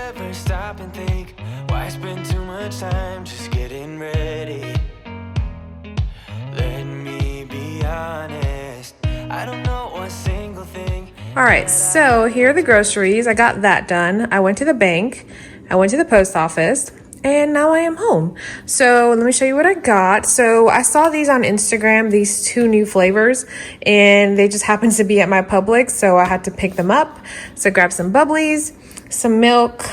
ever stop and think, why spend too much time just getting ready? Let me be honest, I don't know a single thing. All right, so here are the groceries. I got that done. I went to the bank, I went to the post office, and now I am home. So let me show you what I got. So I saw these on Instagram, these 2 new flavors, and they just happened to be at my Publix, so I had to pick them up. So grab some bubblies, some milk,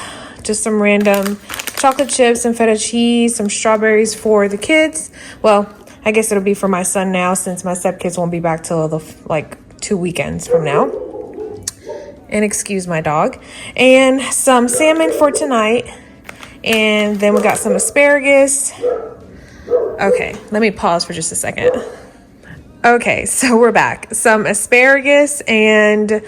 just some random chocolate chips and feta cheese, some strawberries for the kids. Well, I guess it'll be for my son now since my stepkids won't be back till like 2 weekends from now. And excuse my dog. And some salmon for tonight. And then we got some asparagus. Okay, let me pause for just a second. Okay, so we're back. Some asparagus and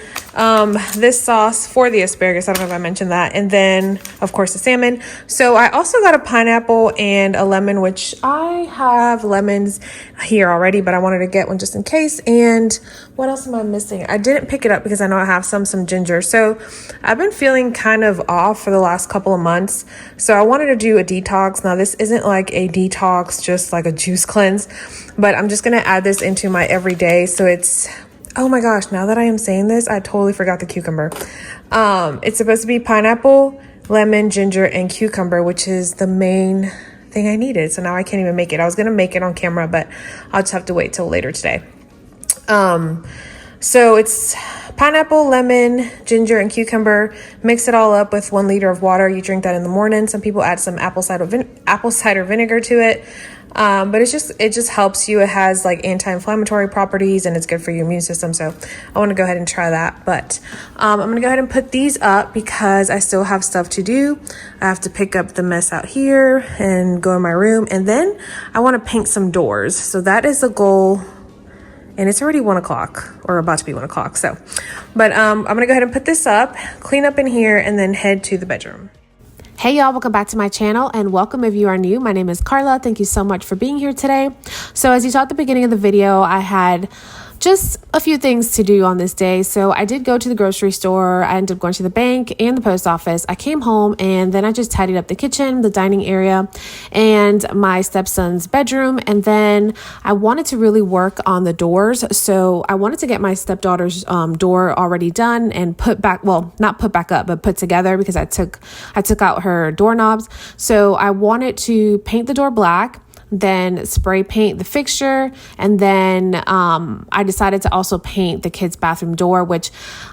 this sauce for the asparagus. I don't know if I mentioned that. And then, of course, the salmon. So I also got a pineapple and a lemon, which I have lemons here already, but I wanted to get one just in case. And what else am I missing? I didn't pick it up because I know I have some ginger. So I've been feeling kind of off for the last couple of months. So I wanted to do a detox. Now, this isn't like a detox, just like a juice cleanse, but I'm just going to add this into my everyday. So it's, oh my gosh, now that I am saying this, I totally forgot the cucumber. It's supposed to be pineapple, lemon, ginger, and cucumber, which is the main thing I needed. So now I can't even make it. I was going to make it on camera, but I'll just have to wait till later today. So it's pineapple, lemon, ginger, and cucumber. Mix it all up with 1 liter of water. You drink that in the morning. Some people add some apple cider vinegar to it. But it just helps you. It has like anti-inflammatory properties and it's good for your immune system. So I want to go ahead and try that. But I'm going to go ahead and put these up because I still have stuff to do. I have to pick up the mess out here and go in my room. And then I want to paint some doors. So that is the goal. And it's already 1 o'clock or about to be 1 o'clock. So, but I'm going to go ahead and put this up, clean up in here, and then head to the bedroom. Hey y'all, welcome back to my channel and welcome if you are new. My name is Carla. Thank you so much for being here today. So as you saw at the beginning of the video, I had just a few things to do on this day. So I did go to the grocery store. I ended up going to the bank and the post office. I came home and then I just tidied up the kitchen, the dining area, and my stepson's bedroom. And then I wanted to really work on the doors. So I wanted to get my stepdaughter's door already done and put back, well, not put back up, but put together because I took out her doorknobs. So I wanted to paint the door black, then spray paint the fixture, and then I decided to also paint the kids' bathroom door, which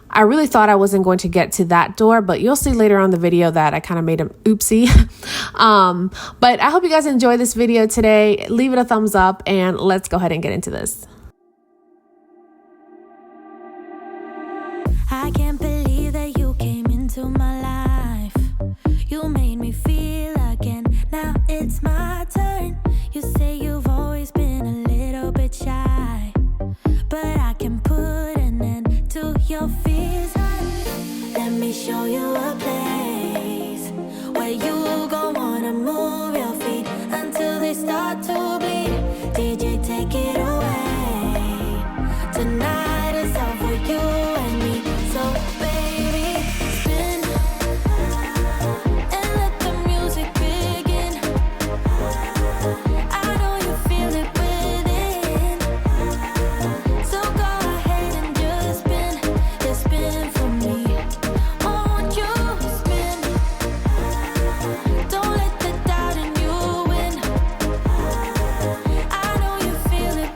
I really thought I wasn't going to get to that door, but you'll see later on the video that I kind of made an oopsie. But I hope you guys enjoy this video today. Leave it a thumbs up and let's go ahead and get into this. I can't believe that you came into my life. You made me feel again. Now it's my turn. You say you've always been a little bit shy, but I can put an end to your fears. Let me show you a place where you gon' wanna move your feet until they start to bleed. DJ, take it away. Tonight is all for you and me. So baby, spin and let the music begin. I know you feel it within. So go ahead and just spin for me. I want you to spin. Don't let the doubt in you win. I know you feel it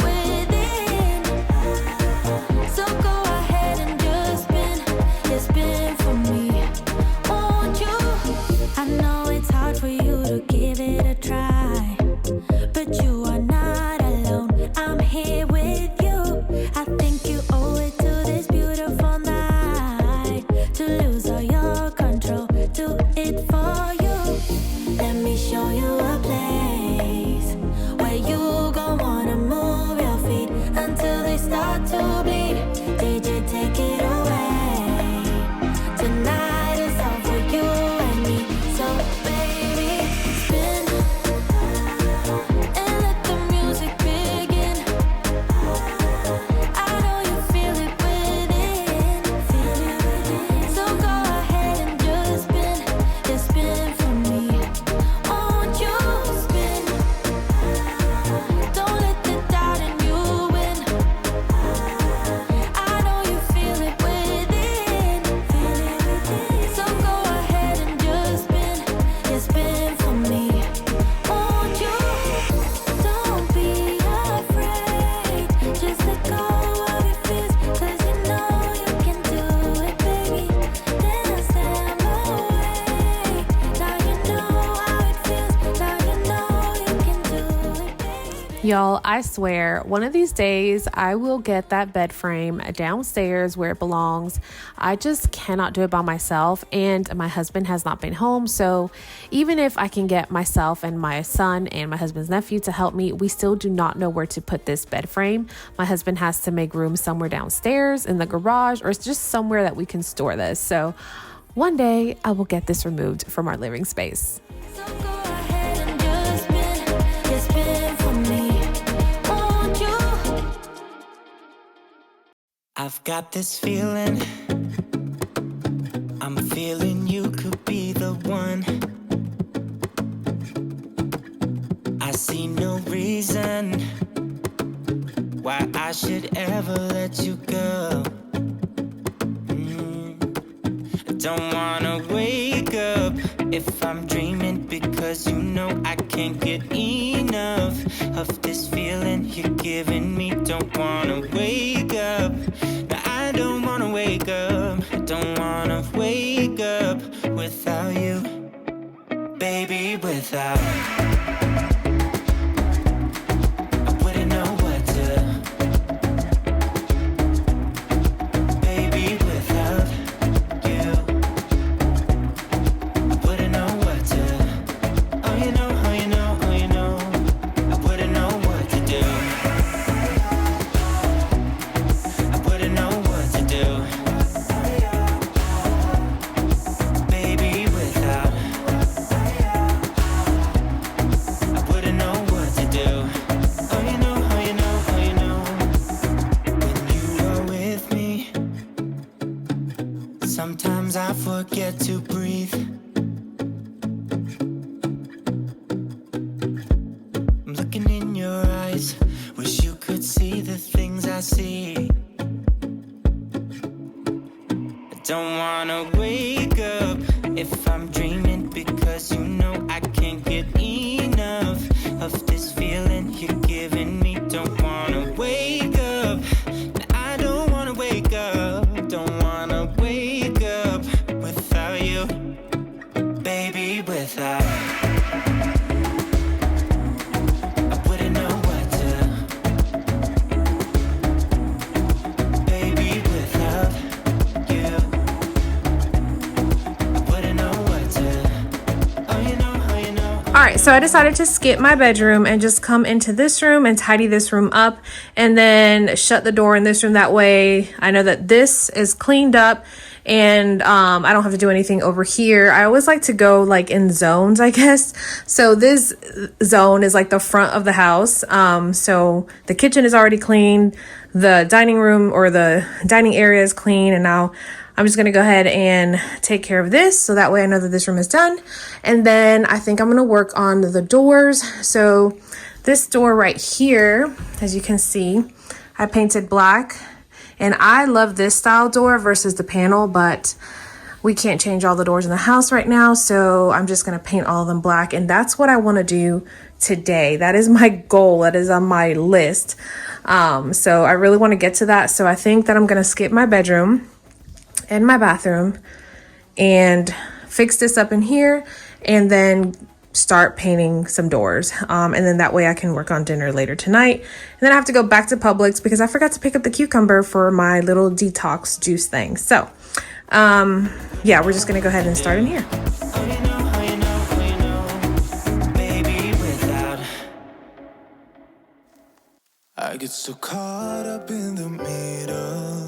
Y'all, I swear, one of these days I will get that bed frame downstairs where it belongs. I just cannot do it by myself, and my husband has not been home. So even if I can get myself and my son and my husband's nephew to help me, we still do not know where to put this bed frame. My husband has to make room somewhere downstairs in the garage, or it's just somewhere that we can store this. So one day I will get this removed from our living space. So go ahead and just spin for me, won't you? I've got this feeling, I'm feeling you could be the one. I see no reason why I should ever let you go. Don't wanna wake up if I'm dreaming, because you know I can't get enough of this feeling you're giving me. Don't wanna wake up, no, I don't wanna wake up. I don't wanna wake up without you, baby, without. I wouldn't know what to, baby, without you. I wouldn't know what to, oh you know, oh you know, oh you know. I wouldn't know what to do. I wouldn't know what to do, baby, without. I wouldn't know what to do. Oh you know, oh you know, oh you know. When you are with me, sometimes I forget to breathe. I'm looking in your eyes, wish you could see the things I see. I don't wanna wake up if I'm dreaming, because you know I can't get enough of this feeling you're giving me. Don't wanna wake up, I don't wanna wake up. Don't wanna wake up without you, baby, without. I wouldn't know what to, baby, without you. I wouldn't know what to, oh you know, oh you know. All right, so I decided to skip my bedroom and just come into this room and tidy this room up, and then shut the door in this room. That way I know that this is cleaned up, and I don't have to do anything over here. I always like to go like in zones, I guess. So this zone is like the front of the house. So the kitchen is already clean, the dining room or the dining area is clean, and now I'm just gonna go ahead and take care of this, so that way I know that this room is done. And then I think I'm gonna work on the doors. So this door right here, as you can see, I painted black, and I love this style door versus the panel, but we can't change all the doors in the house right now, so I'm just gonna paint all of them black, and that's what I wanna do today. That is my goal, that is on my list. So I really wanna get to that, so I think that I'm gonna skip my bedroom and my bathroom and fix this up in here, and then start painting some doors, and then that way I can work on dinner later tonight. And then I have to go back to Publix because I forgot to pick up the cucumber for my little detox juice thing. So yeah, we're just gonna go ahead and start in here. Oh you know, oh you know, oh you know, baby, without. I get so caught up in the middle,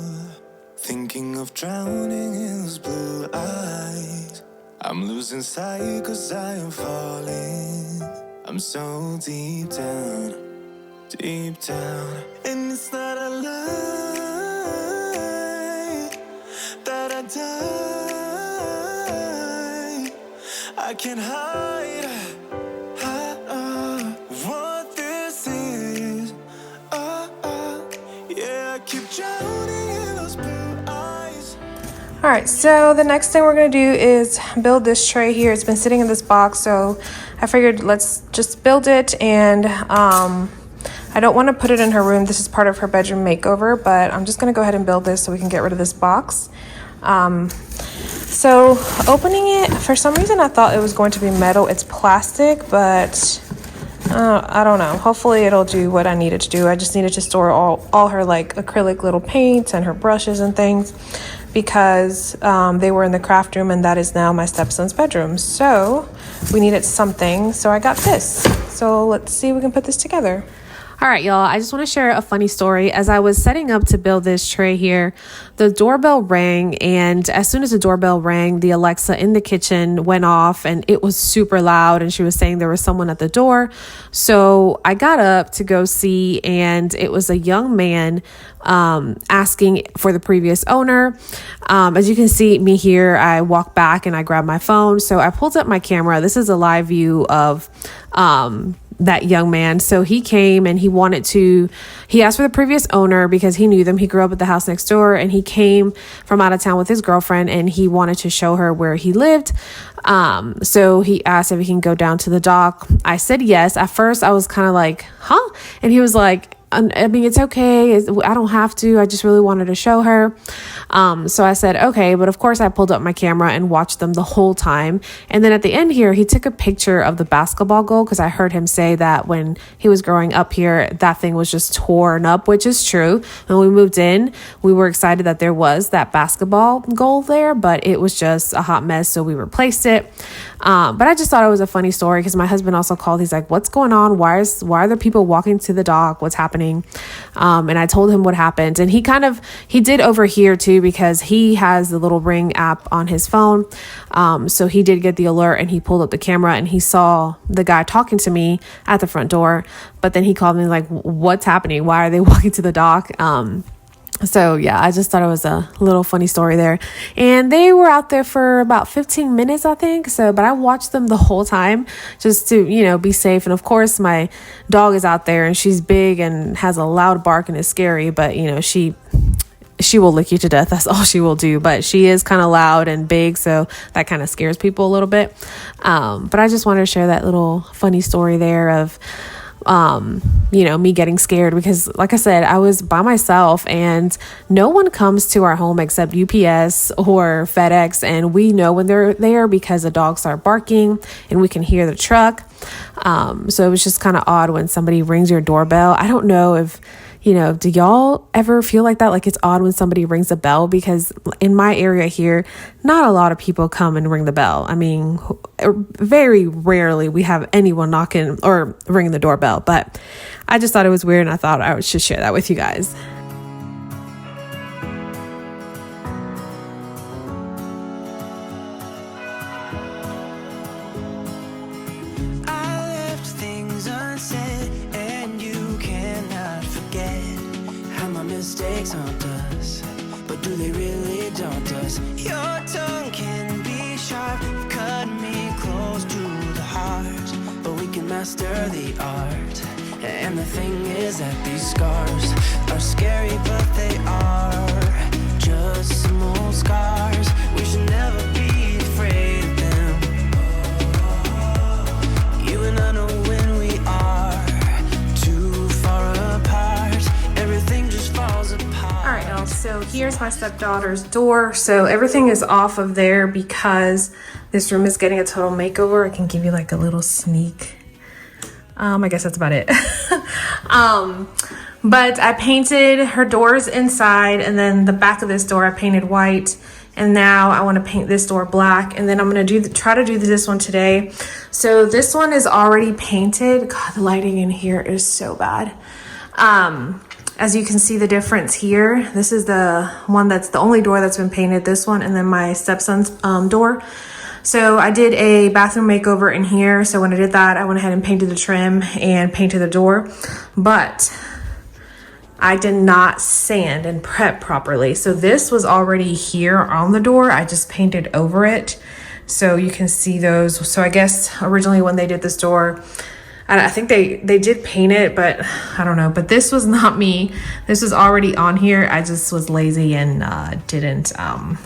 thinking of drowning in those blue eyes. I'm losing sight 'cause I am falling. I'm so deep down, and it's not a lie that I die. I can't hide what this is. Yeah, I keep drowning in those blue eyes. All right, so the next thing we're gonna do is build this tray here. It's been sitting in this box, so I figured let's just build it. And I don't want to put it in her room. This is part of her bedroom makeover, but I'm just gonna go ahead and build this so we can get rid of this box. So opening it, for some reason I thought it was going to be metal. It's plastic, but I don't know. Hopefully it'll do what I need it to do. I just needed to store all her like acrylic little paints and her brushes and things because they were in the craft room, and that is now my stepson's bedroom. So we needed something. So I got this. So let's see if we can put this together. All right, y'all, I just want to share a funny story. As I was setting up to build this tray here, the doorbell rang, and as soon as the doorbell rang, the Alexa in the kitchen went off, and it was super loud, and she was saying there was someone at the door. So I got up to go see, and it was a young man asking for the previous owner. As you can see me here, I walked back and I grabbed my phone. So I pulled up my camera. This is a live view of that young man. So he came and he asked for the previous owner because he knew them. He grew up at the house next door, and he came from out of town with his girlfriend, and he wanted to show her where he lived. So he asked if he can go down to the dock. I said yes. At first I was kind of like, huh? And he was like, I mean, it's okay. I don't have to. I just really wanted to show her. So I said, okay. But of course I pulled up my camera and watched them the whole time. And then at the end here, he took a picture of the basketball goal, because I heard him say that when he was growing up here, that thing was just torn up, which is true. When we moved in, we were excited that there was that basketball goal there, but it was just a hot mess. So we replaced it. But I just thought it was a funny story because my husband also called. He's like, what's going on? Why are there people walking to the dock? What's happening? And I told him what happened, and he did overhear too, because he has the little Ring app on his phone. So he did get the alert, and he pulled up the camera and he saw the guy talking to me at the front door. But then he called me like, what's happening? Why are they walking to the dock? So yeah, I just thought it was a little funny story there. And they were out there for about 15 minutes, I think. But I watched them the whole time just to, be safe. And of course, my dog is out there, and she's big and has a loud bark and is scary, but she will lick you to death. That's all she will do. But she is kind of loud and big, so that kind of scares people a little bit. But I just wanted to share that little funny story there of me getting scared, because like I said, I was by myself and no one comes to our home except UPS or FedEx, and we know when they're there because the dogs start barking and we can hear the truck. So it was just kind of odd when somebody rings your doorbell. I don't know if do y'all ever feel like that? Like it's odd when somebody rings a bell, because in my area here, not a lot of people come and ring the bell. I mean, very rarely we have anyone knocking or ringing the doorbell, but I just thought it was weird, and I thought I should share that with you guys. Mistakes haunt us, but do they really daunt us? Your tongue can be sharp, you've cut me close to the heart, but we can master the art. And the thing is that these scars are scary, but they are just some old scars. We should never be afraid of them. You and I know when we are too far apart, everything just falls apart. All right, y'all, so here's my stepdaughter's door. So everything is off of there because this room is getting a total makeover. I can give you like a little sneak. I guess that's about it. But I painted her doors inside, and then the back of this door I painted white, and now I want to paint this door black, and then I'm going to try to do this one today. So this one is already painted. God, the lighting in here is so bad. As you can see the difference here, this is the one that's the only door that's been painted, this one, and then my stepson's door. So I did a bathroom makeover in here. So when I did that, I went ahead and painted the trim and painted the door, but I did not sand and prep properly. So this was already here on the door. I just painted over it. So you can see those. So I guess originally when they did this door, I think they did paint it, but I don't know. But this was not me. This was already on here. I just was lazy and didn't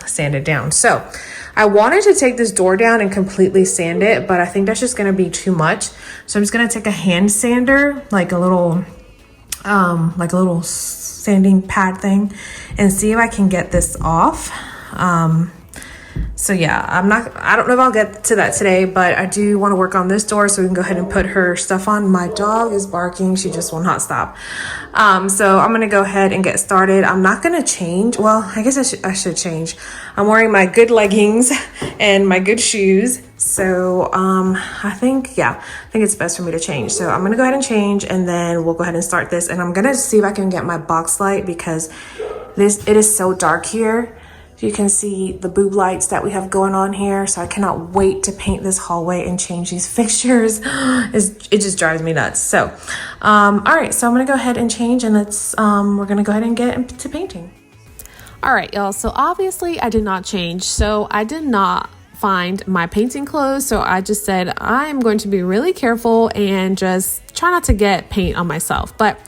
sand it down. So I wanted to take this door down and completely sand it, but I think that's just going to be too much. So I'm just going to take a hand sander, like a little sanding pad thing, and see if I can get this off. So yeah, I don't know if I'll get to that today, but I do want to work on this door so we can go ahead and put her stuff on. My dog is barking. She just will not stop. So I'm going to go ahead and get started. I'm not going to change. Well, I guess I should change. I'm wearing my good leggings and my good shoes. So I think it's best for me to change. So I'm going to go ahead and change, and then we'll go ahead and start this. And I'm going to see if I can get my box light, because it is so dark here. You can see the boob lights that we have going on here. So I cannot wait to paint this hallway and change these fixtures. It just drives me nuts. So, all right, so I'm gonna go ahead and change, and we're gonna go ahead and get into painting. All right, y'all. So obviously I did not change. So I did not find my painting clothes. So I just said, I'm going to be really careful and just try not to get paint on myself. But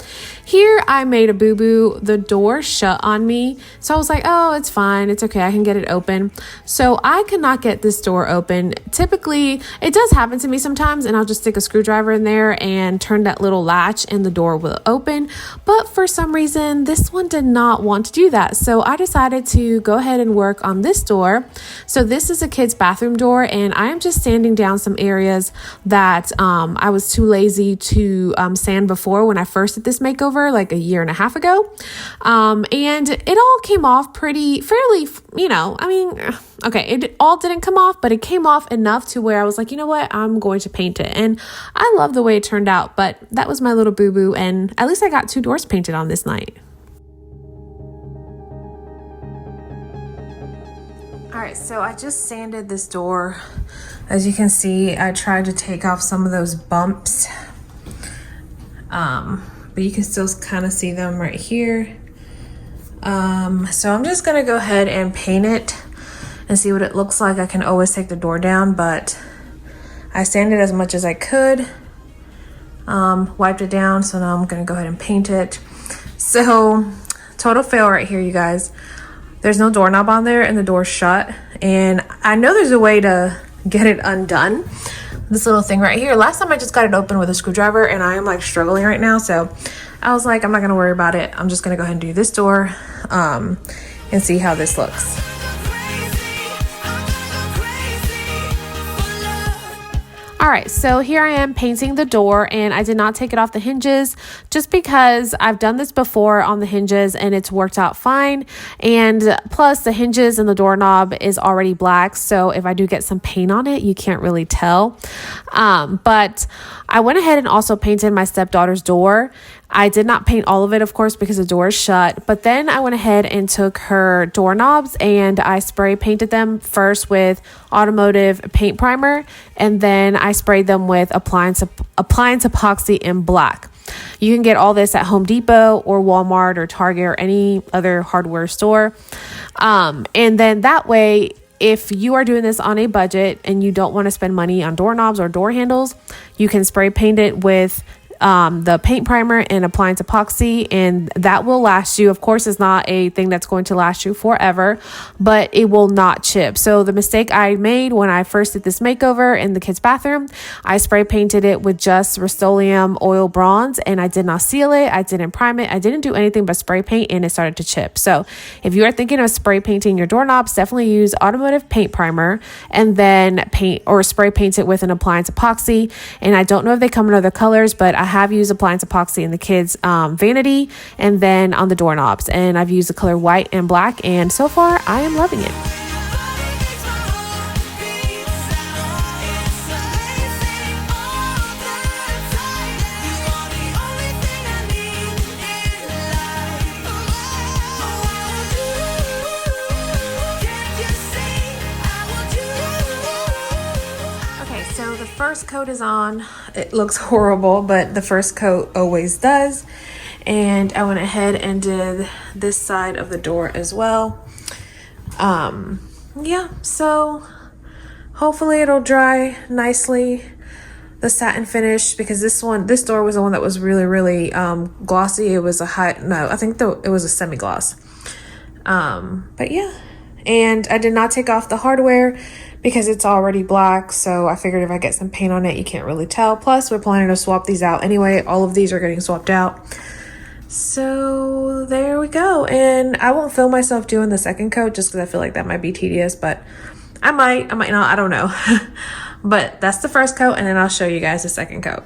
here I made a boo-boo. The door shut on me. So I was like, oh, it's fine. It's okay. I can get it open. So I could not get this door open. Typically, it does happen to me sometimes, and I'll just stick a screwdriver in there and turn that little latch and the door will open. But for some reason, this one did not want to do that. So I decided to go ahead and work on this door. So this is a kid's bathroom door, and I am just sanding down some areas that I was too lazy to sand before when I first did this makeover, like a year and a half ago. And it all came off fairly, okay, it all didn't come off, but it came off enough to where I was like, you know what, I'm going to paint it. And I love the way it turned out, but that was my little boo-boo, and at least I got 2 doors painted on this night. All right, so I just sanded this door. As you can see, I tried to take off some of those bumps. But you can still kind of see them right here. So I'm just gonna go ahead and paint it and see what it looks like. I can always take the door down, but I sanded as much as I could, wiped it down. So now I'm gonna go ahead and paint it. So total fail right here, you guys. There's no doorknob on there and the door's shut. And I know there's a way to get it undone. This little thing right here. Last time I just got it open with a screwdriver, and I am like struggling right now. So I was like, I'm not gonna worry about it. I'm just gonna go ahead and do this door and see how this looks. All right, so here I am painting the door, and I did not take it off the hinges just because I've done this before on the hinges and it's worked out fine. And plus the hinges and the doorknob is already black, so if I do get some paint on it, you can't really tell. But I went ahead and also painted my stepdaughter's door. I did not paint all of it, of course, because the door is shut. But then I went ahead and took her doorknobs and I spray painted them first with automotive paint primer. And then I sprayed them with appliance epoxy in black. You can get all this at Home Depot or Walmart or Target or any other hardware store. And then that way, if you are doing this on a budget and you don't want to spend money on doorknobs or door handles, you can spray paint it with the paint primer and appliance epoxy, and that will last you. Of course, it's not a thing that's going to last you forever, but it will not chip. So the mistake I made when I first did this makeover in the kids' bathroom, I spray painted it with just Rust-Oleum oil bronze, and I did not seal it. I didn't prime it. I didn't do anything but spray paint, and it started to chip. So if you are thinking of spray painting your doorknobs, definitely use automotive paint primer and then paint or spray paint it with an appliance epoxy. And I don't know if they come in other colors, but I have used appliance epoxy in the kids' vanity and then on the doorknobs. And I've used the color white and black, and so far I am loving it. So the first coat is on. It looks horrible, but the first coat always does. And I went ahead and did this side of the door as well. Yeah, so hopefully it'll dry nicely, the satin finish, because this door was the one that was really glossy. It was it was a semi-gloss. But yeah, and I did not take off the hardware because it's already black, so I figured if I get some paint on it, you can't really tell. Plus, we're planning to swap these out anyway. All of these are getting swapped out. So there we go. And I won't film myself doing the second coat just because I feel like that might be tedious, but I might not, I don't know. But that's the first coat, and then I'll show you guys the second coat.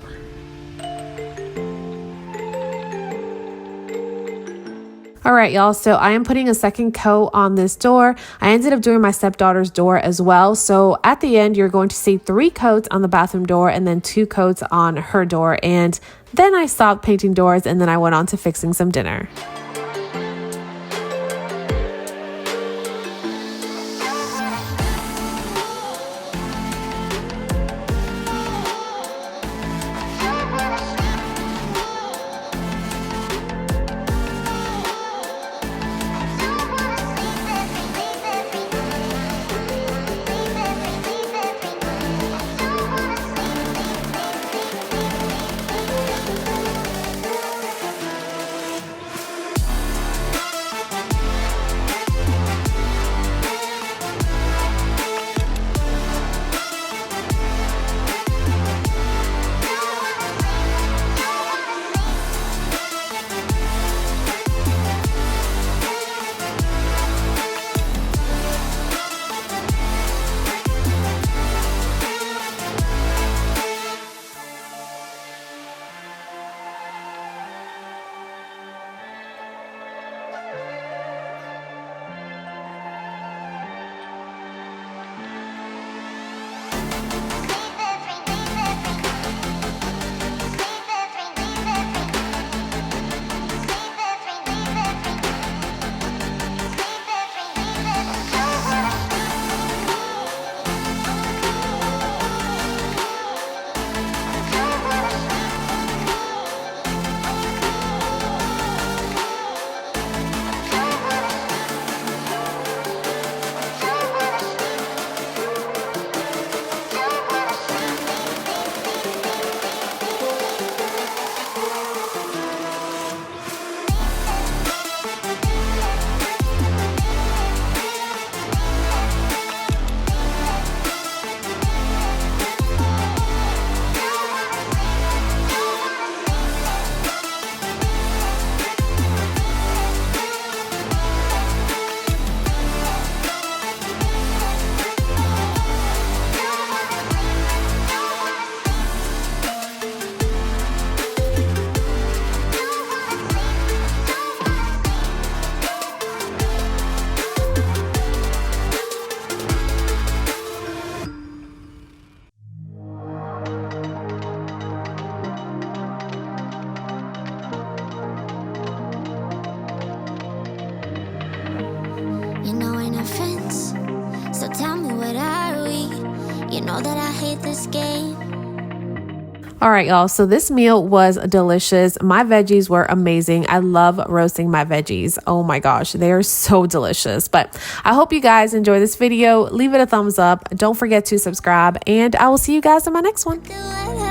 All right, y'all, so I am putting a second coat on this door. I ended up doing my stepdaughter's door as well. So at the end, you're going to see 3 coats on the bathroom door and then 2 coats on her door. And then I stopped painting doors, and then I went on to fixing some dinner. You know ain't no friends, so tell me what are we? You know that I hate this game. All right, y'all, so this meal was delicious. My veggies were amazing. I love roasting my veggies. Oh my gosh, they are so delicious. But I hope you guys enjoy this video. Leave it a thumbs up. Don't forget to subscribe, and I will see you guys in my next one. Do what